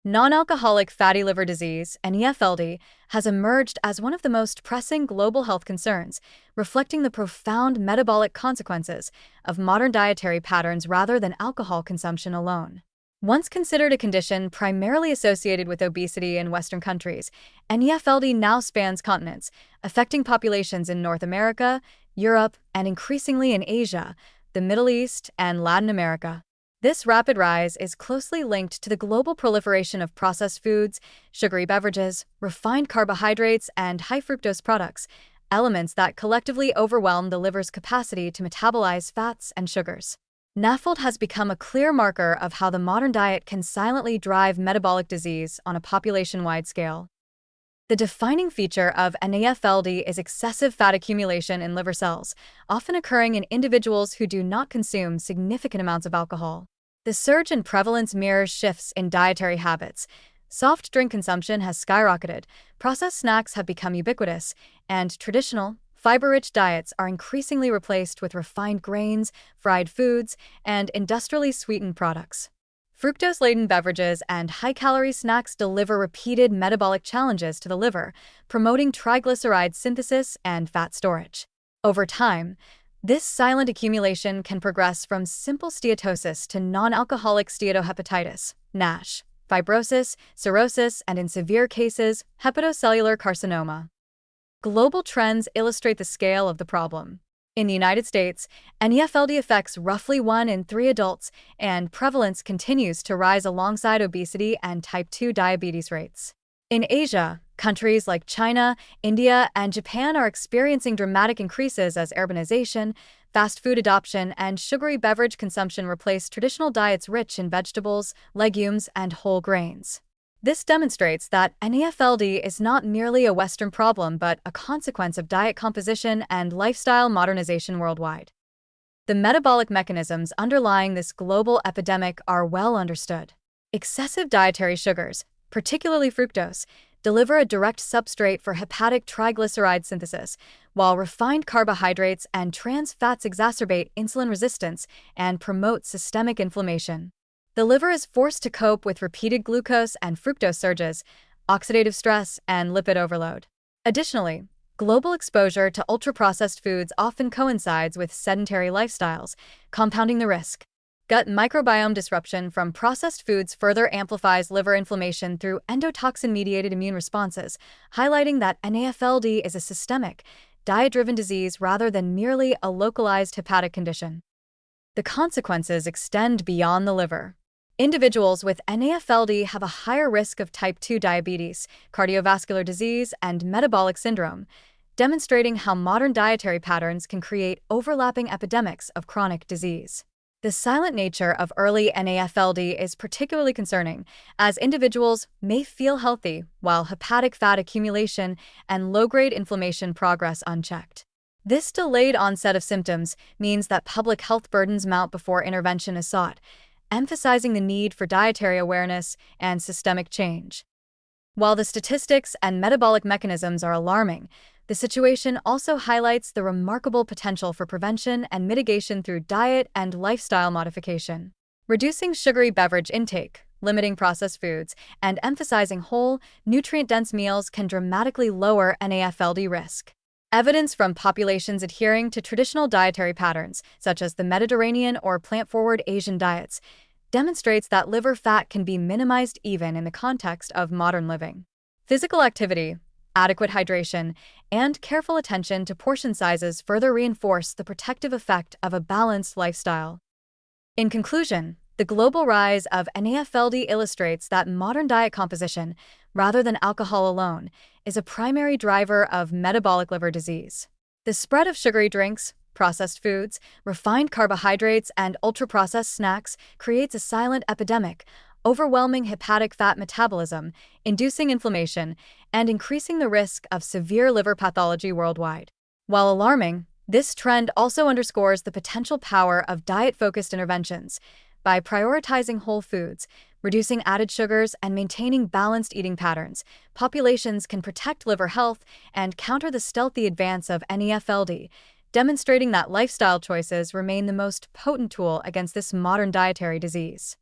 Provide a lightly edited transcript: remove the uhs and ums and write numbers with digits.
Non-alcoholic fatty liver disease, NEFLD, has emerged as one of the most pressing global health concerns, reflecting the profound metabolic consequences of modern dietary patterns rather than alcohol consumption alone. Once considered a condition primarily associated with obesity in Western countries, NEFLD now spans continents, affecting populations in North America, Europe, and increasingly in Asia, the Middle East, and Latin America. This rapid rise is closely linked to the global proliferation of processed foods, sugary beverages, refined carbohydrates, and high-fructose products, elements that collectively overwhelm the liver's capacity to metabolize fats and sugars. NAFLD has become a clear marker of how the modern diet can silently drive metabolic disease on a population-wide scale. The defining feature of NAFLD is excessive fat accumulation in liver cells, often occurring in individuals who do not consume significant amounts of alcohol. The surge in prevalence mirrors shifts in dietary habits. Soft drink consumption has skyrocketed, processed snacks have become ubiquitous, and traditional, fiber-rich diets are increasingly replaced with refined grains, fried foods, and industrially sweetened products. Fructose-laden beverages and high-calorie snacks deliver repeated metabolic challenges to the liver, promoting triglyceride synthesis and fat storage. Over time, this silent accumulation can progress from simple steatosis to non-alcoholic steatohepatitis, NASH, fibrosis, cirrhosis, and in severe cases, hepatocellular carcinoma. Global trends illustrate the scale of the problem. In the United States, NEFLD affects roughly 1 in 3 adults, and prevalence continues to rise alongside obesity and type 2 diabetes rates. In Asia, countries like China, India, and Japan are experiencing dramatic increases as urbanization, fast food adoption, and sugary beverage consumption replace traditional diets rich in vegetables, legumes, and whole grains. This demonstrates that NEFLD is not merely a Western problem but a consequence of diet composition and lifestyle modernization worldwide. The metabolic mechanisms underlying this global epidemic are well understood. Excessive dietary sugars, particularly fructose, deliver a direct substrate for hepatic triglyceride synthesis, while refined carbohydrates and trans fats exacerbate insulin resistance and promote systemic inflammation. The liver is forced to cope with repeated glucose and fructose surges, oxidative stress, and lipid overload. Additionally, global exposure to ultra-processed foods often coincides with sedentary lifestyles, compounding the risk. Gut microbiome disruption from processed foods further amplifies liver inflammation through endotoxin-mediated immune responses, highlighting that NAFLD is a systemic, diet-driven disease rather than merely a localized hepatic condition. The consequences extend beyond the liver. Individuals with NAFLD have a higher risk of type 2 diabetes, cardiovascular disease, and metabolic syndrome, demonstrating how modern dietary patterns can create overlapping epidemics of chronic disease. The silent nature of early NAFLD is particularly concerning, as individuals may feel healthy while hepatic fat accumulation and low-grade inflammation progress unchecked. This delayed onset of symptoms means that public health burdens mount before intervention is sought, emphasizing the need for dietary awareness and systemic change. While the statistics and metabolic mechanisms are alarming, the situation also highlights the remarkable potential for prevention and mitigation through diet and lifestyle modification. Reducing sugary beverage intake, limiting processed foods, and emphasizing whole, nutrient-dense meals can dramatically lower NAFLD risk. Evidence from populations adhering to traditional dietary patterns, such as the Mediterranean or plant-forward Asian diets, demonstrates that liver fat can be minimized even in the context of modern living. Physical activity, adequate hydration, and careful attention to portion sizes further reinforce the protective effect of a balanced lifestyle. In conclusion, the global rise of NAFLD illustrates that modern diet composition, rather than alcohol alone, is a primary driver of metabolic liver disease. The spread of sugary drinks, processed foods, refined carbohydrates, and ultra-processed snacks creates a silent epidemic, overwhelming hepatic fat metabolism, inducing inflammation, and increasing the risk of severe liver pathology worldwide. While alarming, this trend also underscores the potential power of diet-focused interventions. By prioritizing whole foods, reducing added sugars, and maintaining balanced eating patterns, populations can protect liver health and counter the stealthy advance of NEFLD, demonstrating that lifestyle choices remain the most potent tool against this modern dietary disease.